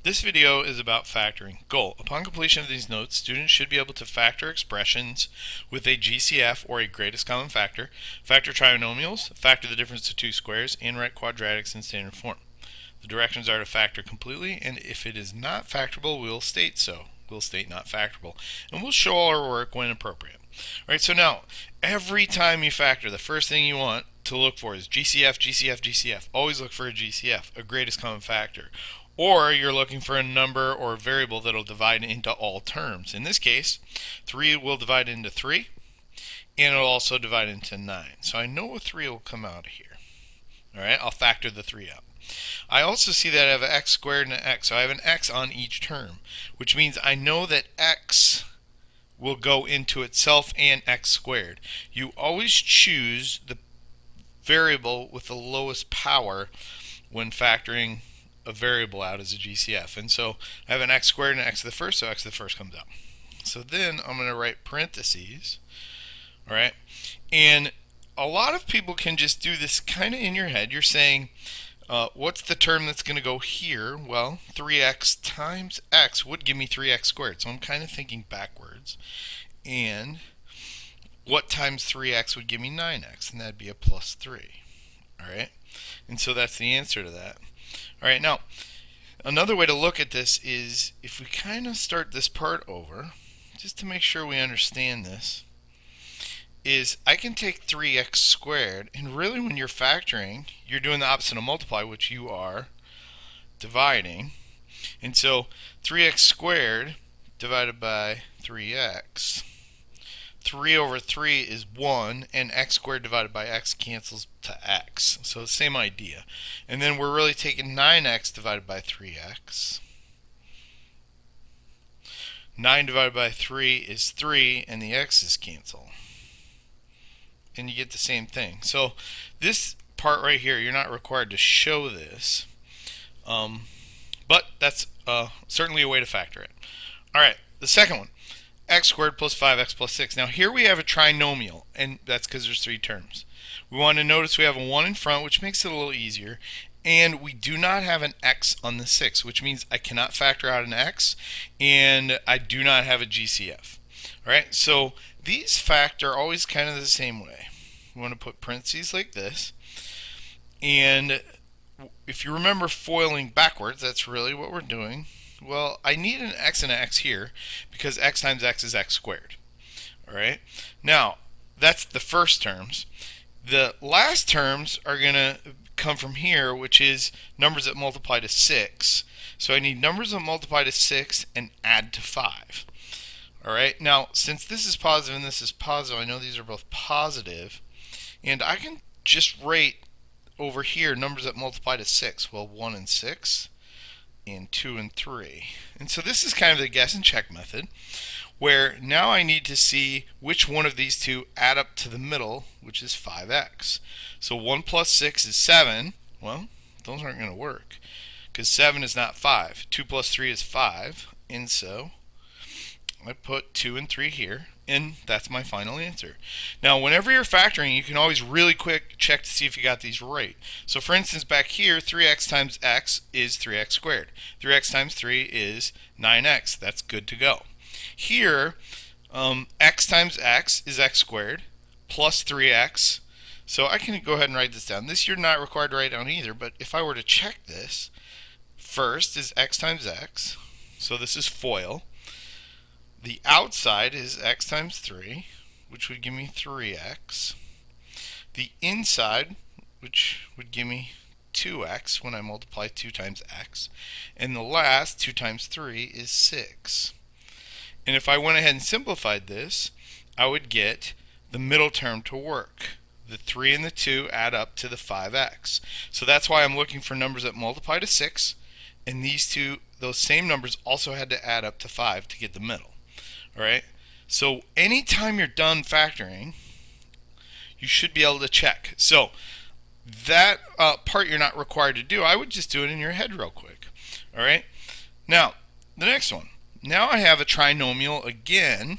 This video is about factoring. Goal: upon completion of these notes, students should be able to factor expressions with a GCF or a greatest common factor, factor trinomials, factor the difference of two squares, and write quadratics in standard form. The directions are to factor completely, and if it is not factorable, we'll state so. We'll state not factorable, and we'll show our work when appropriate. Alright, so now, every time you factor, the first thing you want to look for is GCF, GCF, GCF. Always look for a GCF, a greatest common factor. Or you're looking for a number or a variable that will divide into all terms. In this case, 3 will divide into 3, and it'll also divide into 9. So I know a 3 will come out of here. Alright, I'll factor the 3 out. I also see that I have an x squared and an x, so I have an x on each term, which means I know that x will go into itself and x squared. You always choose the variable with the lowest power when factoring a variable out as a GCF. And so I have an x squared and an x to the first, so x to the first comes out. So then I'm going to write parentheses, alright? And a lot of people can just do this kind of in your head. You're saying, what's the term that's going to go here? Well, 3x times x would give me 3x squared. So I'm kind of thinking backwards. And what times 3x would give me 9x? And that'd be a plus 3. Alright? And so that's the answer to that. Alright, now, another way to look at this is if we kind of start this part over, just to make sure we understand this, is I can take 3x squared, and really when you're factoring, you're doing the opposite of multiply, which you are dividing. And so 3x squared divided by 3x, 3 over 3 is 1, and x squared divided by x cancels to x. So same idea. And then we're really taking 9x divided by 3x. 9 divided by 3 is 3, and the x's cancel. And you get the same thing. So this part right here, you're not required to show this. But that's certainly a way to factor it. Alright, the second one. X squared plus 5x plus 6. Now here we have a trinomial, and that's because there's 3 terms. We want to notice we have a 1 in front, which makes it a little easier, and we do not have an x on the 6, which means I cannot factor out an x, and I do not have a GCF. Alright, so these factor always kind of the same way. We want to put parentheses like this, and if you remember foiling backwards, that's really what we're doing. Well, I need an x and an x here because x times x is x squared. Alright? Now, that's the first terms. The last terms are going to come from here, which is numbers that multiply to 6. So I need numbers that multiply to 6 and add to 5. Alright? Now, since this is positive and this is positive, I know these are both positive. And I can just write over here numbers that multiply to 6. Well, 1 and 6. And 2 and 3. And so this is kind of the guess and check method, where now I need to see which one of these two add up to the middle, which is 5x. So 1 plus 6 is 7. Well, those aren't going to work, because 7 is not 5. 2 plus 3 is 5. And so I put 2 and 3 here, and that's my final answer. Now, whenever you're factoring, you can always really quick check to see if you got these right. So for instance, back here, 3x times x is 3x squared. 3x times 3 is 9x. That's good to go. Here, x times x is x squared plus 3x. So I can go ahead and write this down. This you're not required to write down either, but if I were to check this, first is x times x. So this is FOIL. The outside is x times 3, which would give me 3x. The inside, which would give me 2x when I multiply 2 times x. And the last, 2 times 3, is 6. And if I went ahead and simplified this, I would get the middle term to work. The 3 and the 2 add up to the 5x. So that's why I'm looking for numbers that multiply to 6, and these two, those same numbers also had to add up to 5 to get the middle. Alright, so anytime you're done factoring, you should be able to check. So that part you're not required to do. I would just do it in your head real quick. Alright, now the next one. Now I have a trinomial again.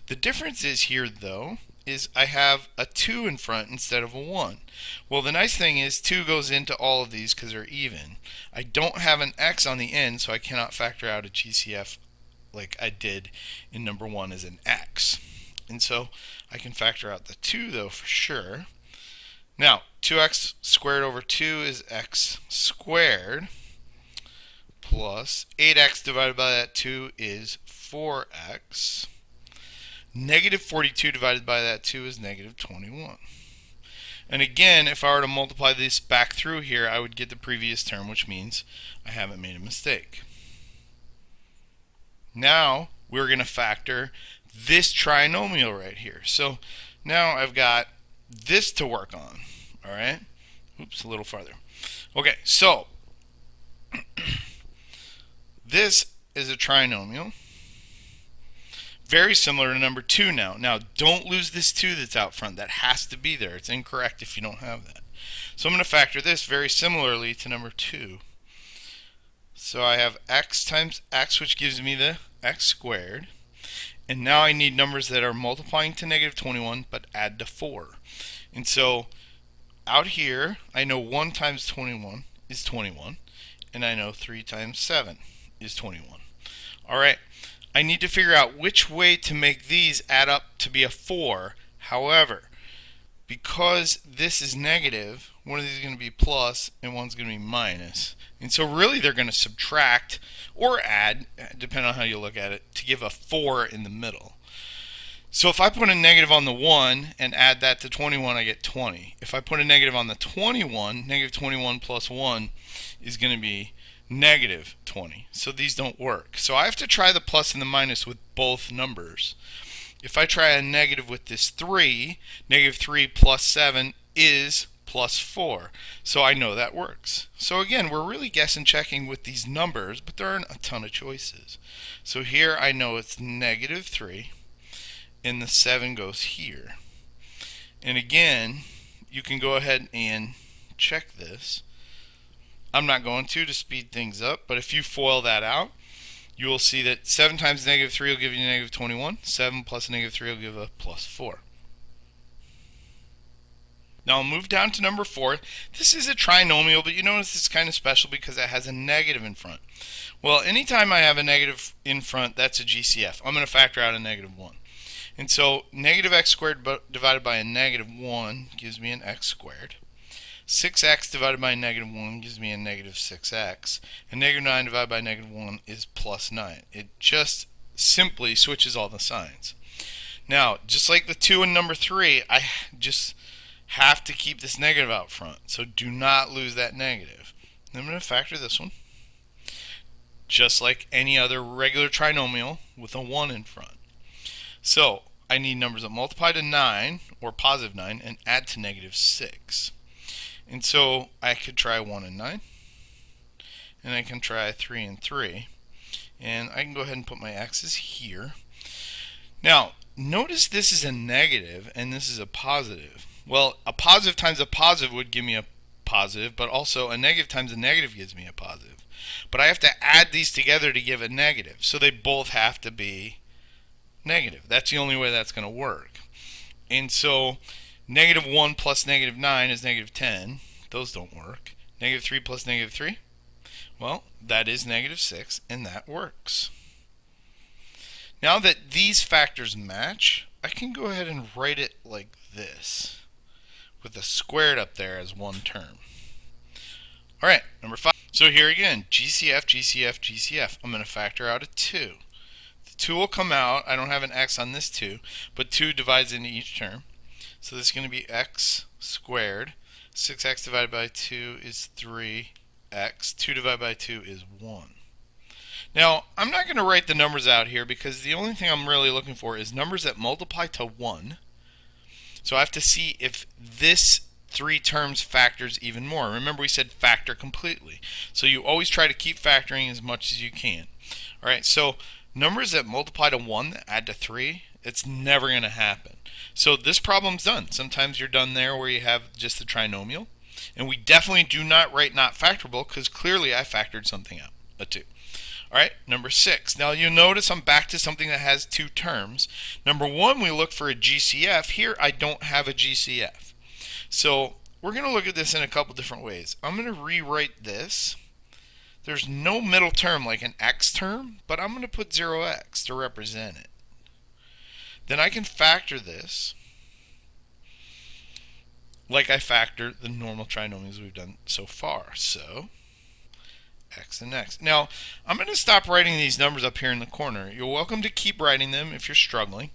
The difference is here, though, is I have a 2 in front instead of a 1. Well, the nice thing is 2 goes into all of these because they're even. I don't have an x on the end, so I cannot factor out a GCF like I did in number 1 as an x. And so I can factor out the 2 though for sure. Now, 2x squared over 2 is x squared, plus 8x divided by that 2 is 4x. Negative 42 divided by that 2 is negative 21. And again, if I were to multiply this back through here, I would get the previous term, which means I haven't made a mistake. Now, we're going to factor this trinomial right here. So now I've got this to work on. All right? Oops, a little farther. Okay, so this is a trinomial. Very similar to number 2 now. Now, don't lose this 2 that's out front. That has to be there. It's incorrect if you don't have that. So I'm going to factor this very similarly to number 2. So I have x times x, which gives me the x squared. And now I need numbers that are multiplying to negative 21, but add to 4. And so out here, I know 1 times 21 is 21. And I know 3 times 7 is 21. All right. I need to figure out which way to make these add up to be a 4. However, because this is negative, one of these is going to be plus and one's going to be minus. And so really they're going to subtract or add, depending on how you look at it, to give a 4 in the middle. So if I put a negative on the 1 and add that to 21, I get 20. If I put a negative on the 21, negative 21 plus 1 is going to be negative 20. So these don't work. So I have to try the plus and the minus with both numbers. If I try a negative with this 3, negative 3 plus 7 is plus 4. So I know that works. So again, we're really guessing checking with these numbers, but there aren't a ton of choices. So here I know it's negative 3, and the 7 goes here. And again, you can go ahead and check this. I'm not going to speed things up, but if you FOIL that out, you will see that 7 times negative 3 will give you negative 21. 7 plus negative 3 will give a plus 4. Now I'll move down to number 4. This is a trinomial, but you notice it's kind of special because it has a negative in front. Well, anytime I have a negative in front, that's a GCF. I'm going to factor out a negative 1. And so negative x squared divided by a negative 1 gives me an x squared. 6x divided by negative 1 gives me a negative 6x. And negative 9 divided by negative 1 is plus 9. It just simply switches all the signs. Now, just like the 2 in number 3, I just have to keep this negative out front. So do not lose that negative. I'm going to factor this one. Just like any other regular trinomial with a 1 in front. So I need numbers that multiply to 9, or positive 9, and add to negative 6. And so I could try 1 and 9, and I can try 3 and 3, and I can go ahead and put my x's here. Now, notice this is a negative and this is a positive. Well, a positive times a positive would give me a positive, but also a negative times a negative gives me a positive. But I have to add these together to give a negative, so they both have to be negative. That's the only way that's going to work. And so negative 1 plus negative 9 is negative 10. Those don't work. Negative 3 plus negative 3? Well, that is negative 6, and that works. Now that these factors match, I can go ahead and write it like this, with a squared up there as one term. Alright, number 5. So here again, GCF, GCF, GCF. I'm going to factor out a 2. The 2 will come out. I don't have an x on this 2, but 2 divides into each term. So this is going to be x squared. 6x divided by 2 is 3x. 2 divided by 2 is 1. Now, I'm not going to write the numbers out here because the only thing I'm really looking for is numbers that multiply to 1. So I have to see if this 3 terms factors even more. Remember, we said factor completely. So you always try to keep factoring as much as you can. Alright, so numbers that multiply to 1 that add to 3, it's never going to happen. So this problem's done. Sometimes you're done there where you have just the trinomial. And we definitely do not write not factorable because clearly I factored something out. a 2. All right, number 6. Now you'll notice I'm back to something that has two terms. Number 1, we look for a GCF. Here I don't have a GCF. So we're going to look at this in a couple different ways. I'm going to rewrite this. There's no middle term like an x term, but I'm going to put 0x to represent it. Then I can factor this like I factor the normal trinomials we've done so far. So x and x. Now, I'm going to stop writing these numbers up here in the corner. You're welcome to keep writing them if you're struggling.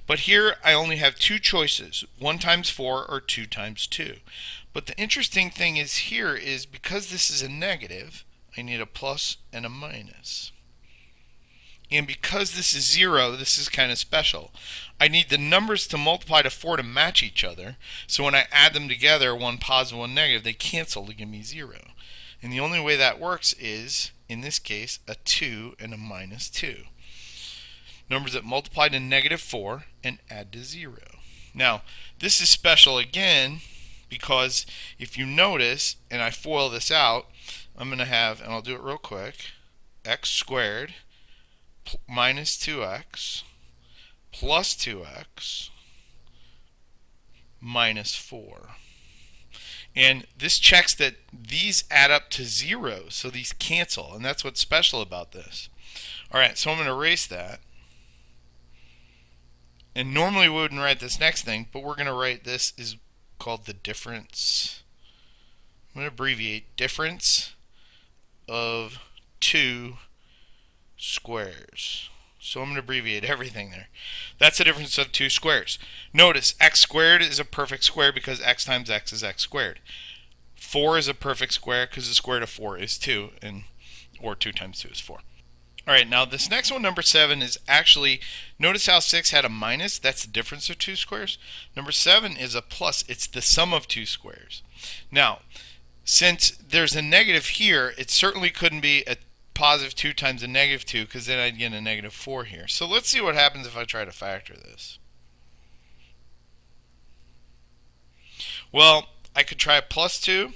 But here I only have two choices, 1 times 4 or 2 times 2. But the interesting thing is here is because this is a negative, I need a plus and a minus. And because this is 0, this is kind of special. I need the numbers to multiply to 4 to match each other. So when I add them together, one positive, one negative, they cancel to give me 0. And the only way that works is, in this case, a 2 and a minus 2. Numbers that multiply to negative 4 and add to 0. Now, this is special again because if you notice, and I FOIL this out, I'm going to have, and I'll do it real quick, x squared minus 2x plus 2x minus 4. And this checks that these add up to 0, so these cancel, and that's what's special about this. Alright, so I'm going to erase that. And normally we wouldn't write this next thing, but we're going to write this is called the difference. I'm going to abbreviate difference of 2 squares. So I'm going to abbreviate everything there. That's the difference of 2 squares. Notice x squared is a perfect square because x times x is x squared. 4 is a perfect square because the square root of 4 is 2, or 2 times 2 is 4. Alright, now this next one, number 7, is actually, notice how 6 had a minus? That's the difference of 2 squares. Number 7 is a plus. It's the sum of 2 squares. Now, since there's a negative here, it certainly couldn't be a positive 2 times a negative 2 because then I'd get a negative 4 here. So let's see what happens if I try to factor this. Well, I could try a plus 2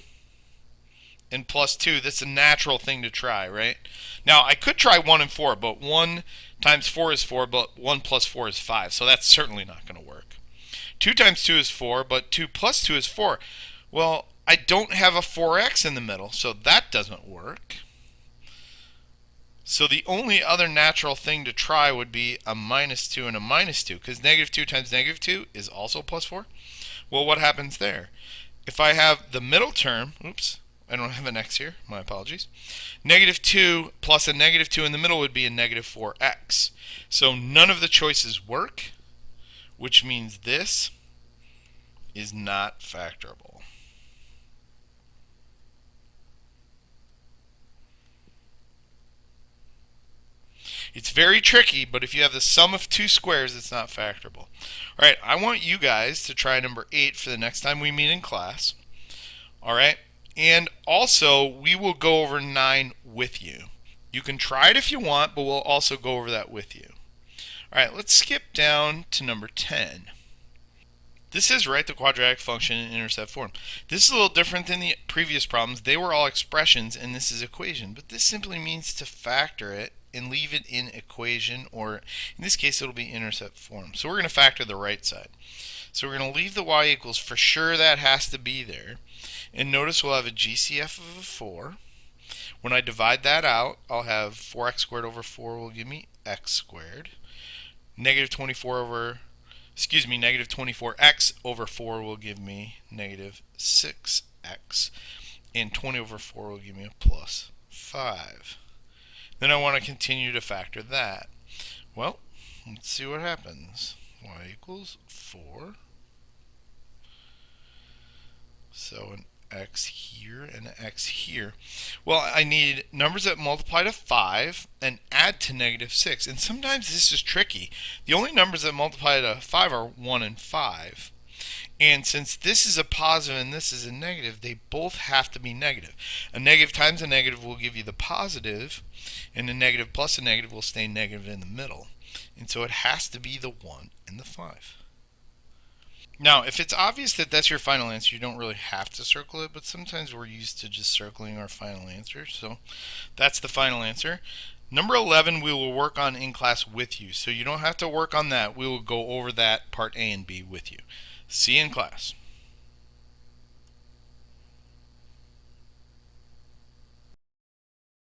and plus 2. That's a natural thing to try, right? Now, I could try 1 and 4, but 1 times 4 is 4, but 1 plus 4 is 5, so that's certainly not going to work. 2 times 2 is 4, but 2 plus 2 is 4. Well, I don't have a 4x in the middle, so that doesn't work. So the only other natural thing to try would be a minus 2 and a minus 2, because negative 2 times negative 2 is also plus 4. Well, what happens there? If I have the middle term, oops, I don't have an x here, my apologies. Negative 2 plus a negative 2 in the middle would be a negative 4x. So none of the choices work, which means this is not factorable. It's very tricky, but if you have the sum of 2 squares, it's not factorable. Alright, I want you guys to try number 8 for the next time we meet in class. Alright, and also we will go over 9 with you. You can try it if you want, but we'll also go over that with you. Alright, let's skip down to number 10. This is write the quadratic function in intercept form. This is a little different than the previous problems. They were all expressions and this is equation, but this simply means to factor it and leave it in equation, or in this case it'll be intercept form. So we're going to factor the right side. So we're going to leave the y equals, for sure that has to be there. And notice we'll have a GCF of a 4. When I divide that out, I'll have 4x squared over 4 will give me x squared. Negative 24x over 4 will give me negative 6x. And 20 over 4 will give me a plus 5. Then I want to continue to factor that. Well, let's see what happens. Y equals 4. So an x here and an x here. Well, I need numbers that multiply to 5 and add to negative 6. And sometimes this is tricky. The only numbers that multiply to 5 are 1 and 5. And since this is a positive and this is a negative, they both have to be negative. A negative times a negative will give you the positive, and a negative plus a negative will stay negative in the middle. And so it has to be the 1 and the 5. Now, if it's obvious that that's your final answer, you don't really have to circle it, but sometimes we're used to just circling our final answer. So that's the final answer. Number 11, we will work on in class with you. So you don't have to work on that. We will go over that part A and B with you. See you in class.